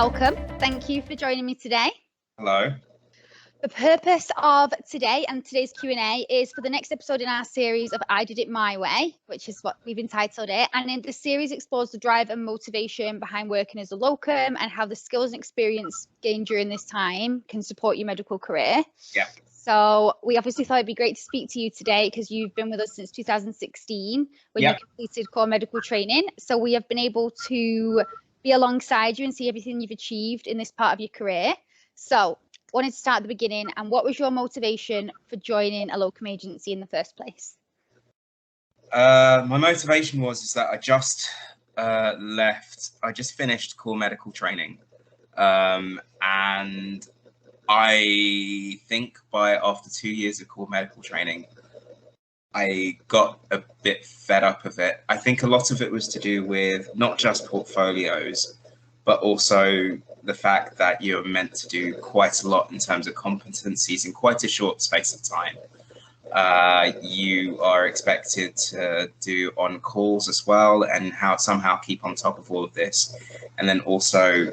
welcome. Thank you for joining me today. Hello. The purpose of today and today's Q&A is for the next episode in our series of I Did It My Way, which is what we've entitled it. And in the series explores the drive and motivation behind working as a locum and how the skills and experience gained during this time can support your medical career. Yeah. So we obviously thought it'd be great to speak to you today because you've been with us since 2016 when you completed core medical training. So we have been able to be alongside you and see everything you've achieved in this part of your career. So wanted to start at the beginning, and what was your motivation for joining a locum agency in the first place? My motivation was that I just I just finished core medical training, and I think after 2 years of core medical training, I got a bit fed up of it. I think a lot of it was to do with not just portfolios, but also the fact that you're meant to do quite a lot in terms of competencies in quite a short space of time. You are expected to do on calls as well and somehow keep on top of all of this. And then also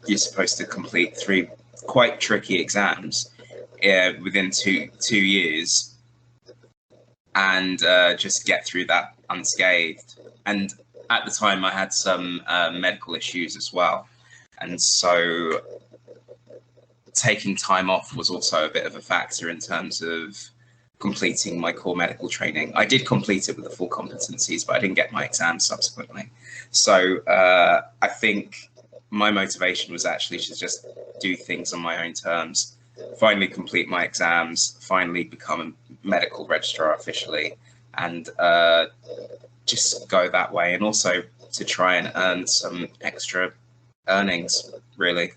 you're supposed to complete 3 quite tricky exams within two years and just get through that unscathed. And at the time I had some medical issues as well. And so taking time off was also a bit of a factor in terms of completing my core medical training. I did complete it with the full competencies, but I didn't get my exams subsequently. So I think my motivation was actually to just do things on my own terms, finally complete my exams, finally become a medical registrar officially, and just go that way. And also to try and earn some extra earnings, really.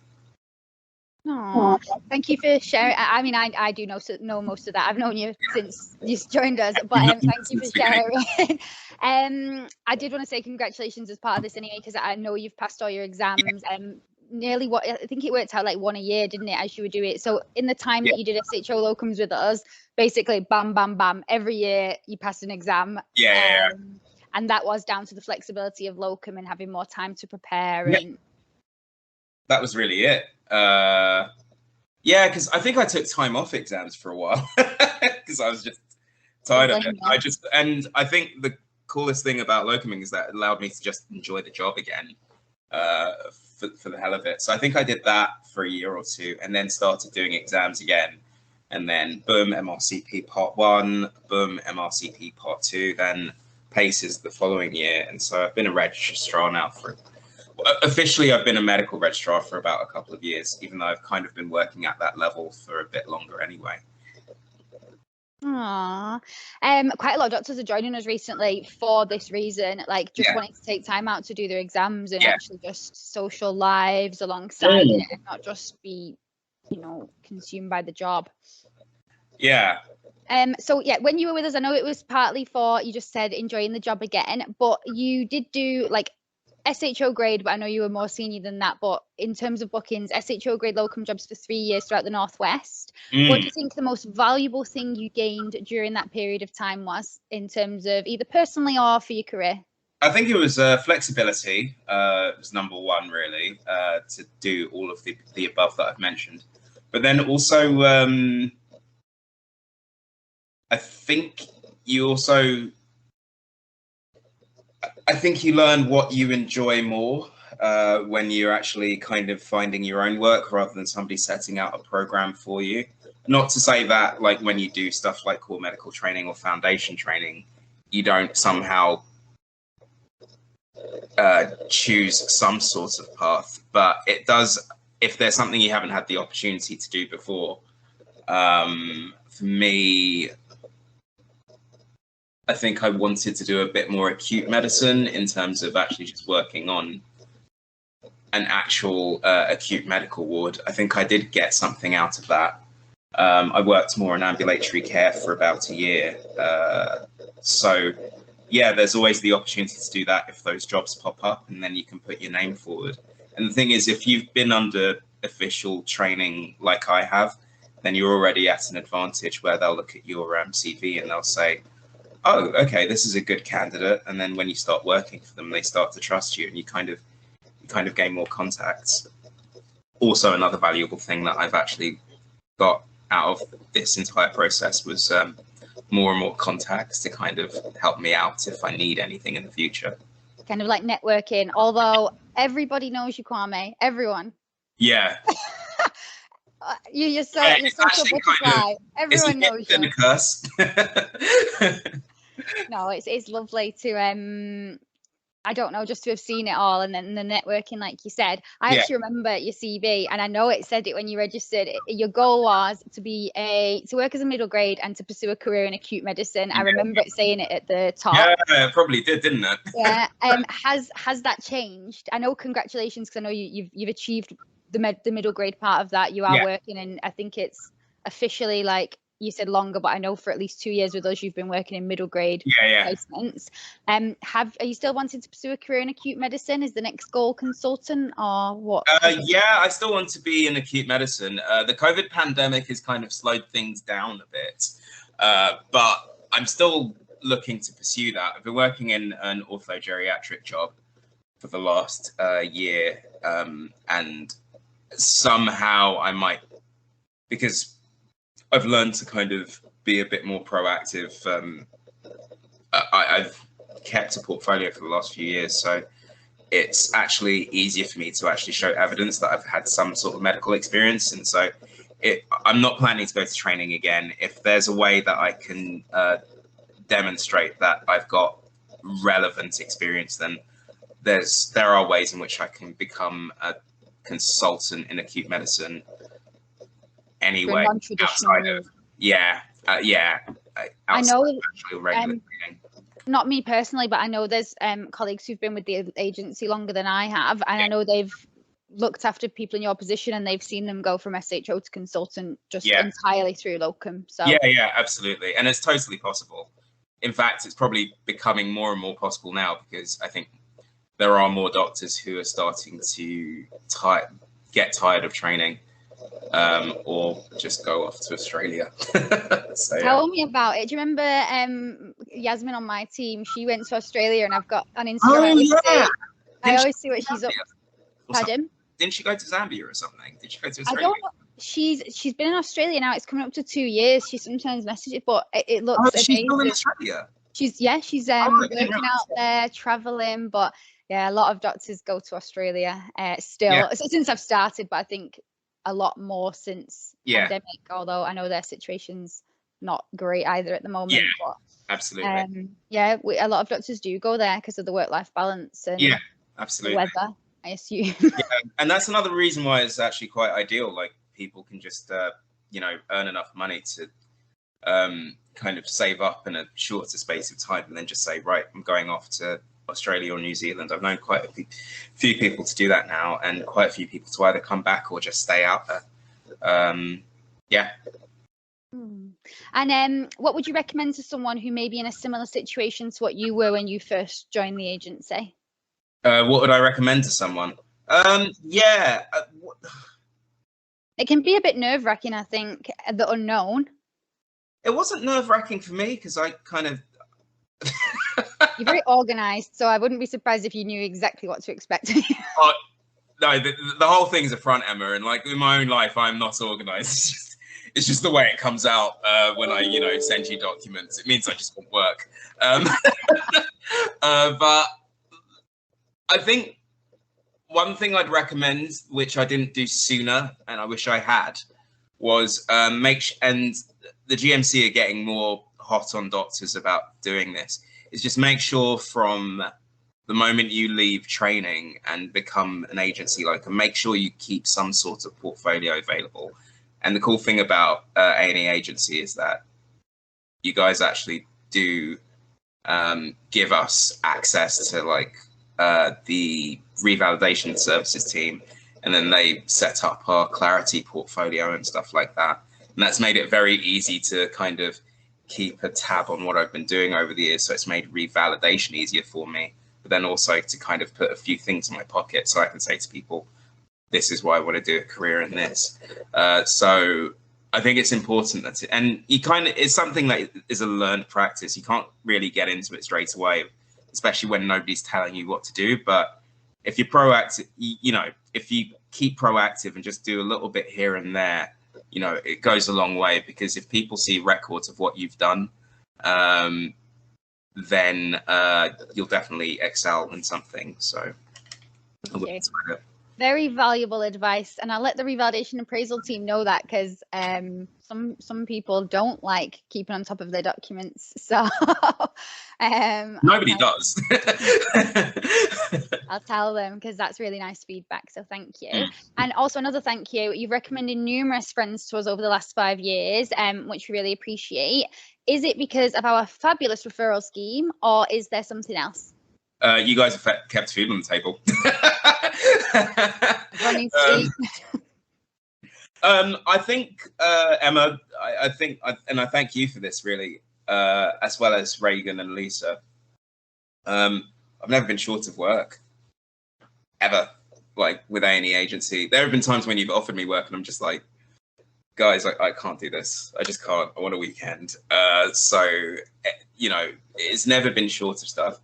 Oh, thank you for sharing. I mean, I do know most of that. I've known you since you joined us, but thank you for sharing. I did want to say congratulations as part of this anyway, because I know you've passed all your exams. Nearly I think it worked out like 1 a year, didn't it, as you would do it? So in the time that you did SHO locums with us, basically bam, bam, bam, every year you passed an exam. And that was down to the flexibility of locum and having more time to prepare. And that was really it. Because I think I took time off exams for a while because I was just tired of it. I think the coolest thing about locuming is that it allowed me to just enjoy the job again for the hell of it. So I think I did that for a year or 2 and then started doing exams again. And then boom, MRCP part 1, boom, MRCP part 2, then PACES the following year. And so I've been a registrar now officially I've been a medical registrar for about a couple of years, even though I've kind of been working at that level for a bit longer anyway. Aww. Quite a lot of doctors are joining us recently for this reason, like just wanting to take time out to do their exams and actually just social lives alongside it and not just be, consumed by the job. Yeah. So when you were with us, I know it was partly for, you just said enjoying the job again, but you did do like SHO grade, but I know you were more senior than that. But in terms of bookings, SHO grade locum jobs for 3 years throughout the Northwest. What do you think the most valuable thing you gained during that period of time was in terms of either personally or for your career? I think it was flexibility. It was number one, really, to do all of the above that I've mentioned. But then also, I think you learn what you enjoy more when you're actually kind of finding your own work rather than somebody setting out a program for you. Not to say that like when you do stuff like core medical training or foundation training, you don't somehow choose some sort of path, but it does if there's something you haven't had the opportunity to do before. For me, I think I wanted to do a bit more acute medicine in terms of actually just working on an actual acute medical ward. I think I did get something out of that. I worked more in ambulatory care for about a year. So yeah, there's always the opportunity to do that if those jobs pop up, and then you can put your name forward. And the thing is, if you've been under official training like I have, then you're already at an advantage where they'll look at your CV and they'll say, oh, okay, this is a good candidate. And then when you start working for them, they start to trust you, and you kind of gain more contacts. also another valuable thing that I've actually got out of this entire process was more and more contacts to kind of help me out if I need anything in the future. Kind of like networking, although everybody knows you, Kwame. Everyone. Yeah. You're such a butterfly. Everyone knows you. Curse. No, it's lovely to I don't know, just to have seen it all, and then the networking, like you said. I actually remember your CV, and I know it said it when you registered. Your goal was to work as a middle grade and to pursue a career in acute medicine. I remember it saying it at the top. Yeah, it probably did, didn't it? Yeah. Has that changed? I know, congratulations, because I know you've achieved the middle grade part of that. You are working, and I think it's officially, like you said, longer, but I know for at least 2 years with us you've been working in middle grade placements. Are you still wanting to pursue a career in acute medicine? Is the next goal consultant, or what? Yeah, I still want to be in acute medicine. The COVID pandemic has kind of slowed things down a bit, but I'm still looking to pursue that. I've been working in an orthogeriatric job for the last year, and somehow I might, because I've learned to kind of be a bit more proactive. I've kept a portfolio for the last few years, so it's actually easier for me to actually show evidence that I've had some sort of medical experience. And so I'm not planning to go to training again. If there's a way that I can demonstrate that I've got relevant experience, then there are ways in which I can become a consultant in acute medicine anyway, outside of I know not me personally, but I know there's colleagues who've been with the agency longer than I have, and I know they've looked after people in your position, and they've seen them go from SHO to consultant just entirely through locum. So yeah, absolutely, and it's totally possible. In fact, it's probably becoming more and more possible now, because I think there are more doctors who are starting to get tired of training, or just go off to Australia. So, tell me about it. Do you remember Yasmin on my team? She went to Australia, and I've got on Instagram. I always see what she's up. Pardon? Didn't she go to Zambia or something? Did she go to Australia? I don't know. She's been in Australia now. It's coming up to 2 years. She sometimes messages, but it looks amazing. She's still in Australia. She's working out there, traveling, but yeah, a lot of doctors go to Australia still since I've started, but I think a lot more since pandemic, although I know their situation's not great either at the moment. Yeah, but, absolutely. A lot of doctors do go there because of the work-life balance and absolutely. the weather, I assume. And that's another reason why it's actually quite ideal. Like, people can just earn enough money to kind of save up in a shorter space of time, and then just say, right, I'm going off to Australia or New Zealand. I've known quite a few people to do that now, and quite a few people to either come back or just stay out there. And what would you recommend to someone who may be in a similar situation to what you were when you first joined the agency? What would I recommend to someone? It can be a bit nerve-wracking, I think, the unknown. It wasn't nerve-wracking for me, because I kind of You're very organized, so I wouldn't be surprised if you knew exactly what to expect. No, the whole thing's a front, Emma, and like in my own life, I'm not organized. It's just the way it comes out when I, send you documents. It means I just want work. But I think one thing I'd recommend, which I didn't do sooner, and I wish I had, was and the GMC are getting more hot on doctors about doing this, is just make sure from the moment you leave training and become an agency locum, make sure you keep some sort of portfolio available. And the cool thing about A&E Agency is that you guys actually do give us access to the revalidation services team, and then they set up our Clarity portfolio and stuff like that. And that's made it very easy to kind of keep a tab on what I've been doing over the years. So it's made revalidation easier for me, but then also to kind of put a few things in my pocket so I can say to people, this is why I want to do a career in this. So I think it's important and it's something that is a learned practice. You can't really get into it straight away, especially when nobody's telling you what to do. But if you're proactive, if you keep proactive and just do a little bit here and there, you know, it goes a long way, because if people see records of what you've done, then you'll definitely excel in something. So I wouldn't sweat it. Very valuable advice, and I'll let the revalidation appraisal team know that, because some people don't like keeping on top of their documents. So nobody does. I'll tell them, because that's really nice feedback. So thank you. And also another thank you. You've recommended numerous friends to us over the last 5 years, which we really appreciate. Is it because of our fabulous referral scheme, or is there something else? You guys have kept food on the table. I think, Emma, I think, and I thank you for this, really, as well as Reagan and Lisa. I've never been short of work, ever, like with A&E Agency. There have been times when you've offered me work and I'm just like, guys, I can't do this. I just can't. I want a weekend. So, you know, it's never been short of stuff.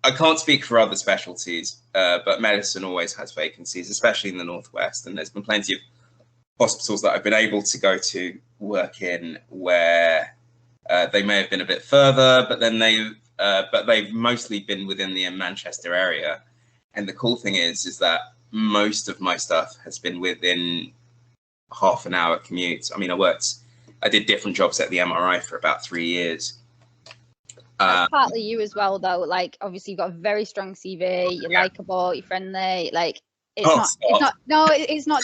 I can't speak for other specialties, but medicine always has vacancies, especially in the Northwest. And there's been plenty of hospitals that I've been able to go to work in where they may have been a bit further, but then they've mostly been within the Manchester area. And the cool thing is that most of my stuff has been within half an hour commute. I mean, I did different jobs at the MRI for about 3 years. That's partly you as well, though. Like, obviously, you've got a very strong CV. You're likable. You're friendly. Like, it's not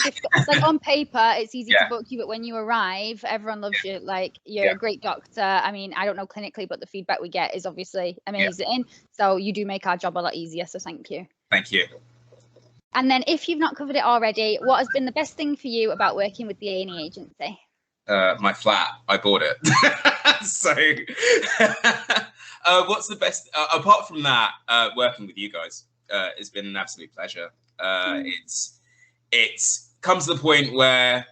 difficult. It's like on paper, it's easy to book you, but when you arrive, everyone loves you. Like, you're a great doctor. I mean, I don't know clinically, but the feedback we get is obviously amazing. So you do make our job a lot easier. So thank you. Thank you. And then, if you've not covered it already, what has been the best thing for you about working with the A&E Agency? My flat. I bought it. So what's the best, apart from that, working with you guys, it's been an absolute pleasure. It's come to the point where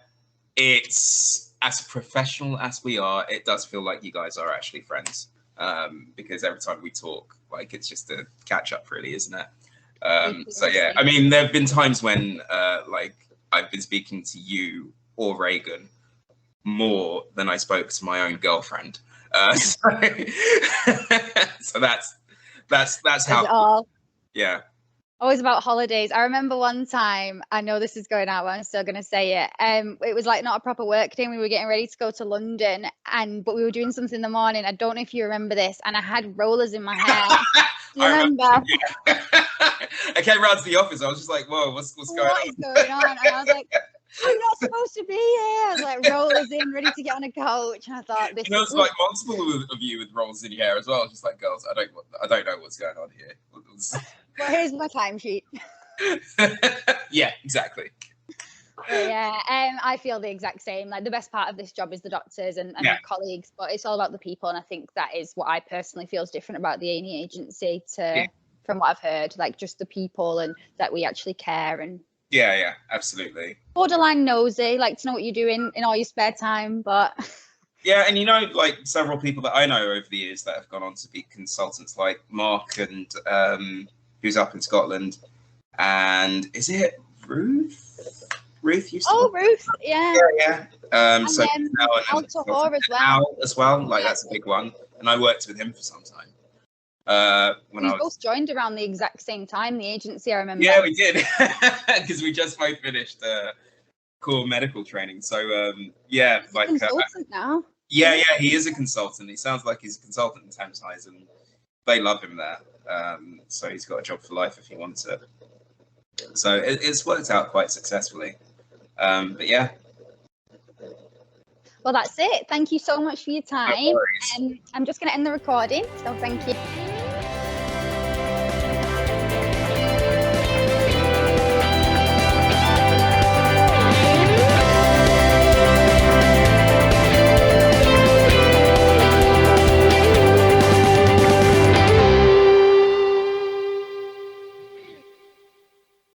it's, as professional as we are, it does feel like you guys are actually friends, because every time we talk, like, it's just a catch up, really, isn't it? So yeah, I mean, there have been times when like I've been speaking to you or Reagan more than I spoke to my own girlfriend. So that's how. Yeah. Always about holidays. I remember one time, I know this is going out, but I'm still going to say it. It was like not a proper work day. We were getting ready to go to London, but we were doing something in the morning. I don't know if you remember this, and I had rollers in my hair. Do you remember? I came round to the office. I was just like, "Whoa, what's going on? What is going on?" And I was like, "I'm not supposed to be here." I was like, rollers in, ready to get on a coach. And I thought, this. You know, it's like multiple of you with rollers in your hair as well. I was just like, girls, I don't know what's going on here. Well, here's my timesheet. Yeah, exactly. Yeah, I feel the exact same. Like, the best part of this job is the doctors and my colleagues, but it's all about the people. And I think that is what I personally feel is different about the A&E Agency from what I've heard, like just the people and that we actually care. And yeah, absolutely. Borderline nosy, like to know what you're doing in all your spare time, but. Yeah, and you know, like several people that I know over the years that have gone on to be consultants, like Mark and who's up in Scotland, and is it Ruth? Ruth used to. Oh, Ruth, yeah. Yeah. So Al as well. Like, that's a big one, and I worked with him for some time. We both joined around the exact same time, the agency, I remember. Yeah, we did, because we just both finished core medical training. So yeah, he's like consultant now. Yeah, he is a consultant. He sounds like he's a consultant in Thames High, and they love him there. So he's got a job for life if he wants it. So it's worked out quite successfully. But yeah. Well, that's it. Thank you so much for your time. No worries. I'm just going to end the recording. So thank you.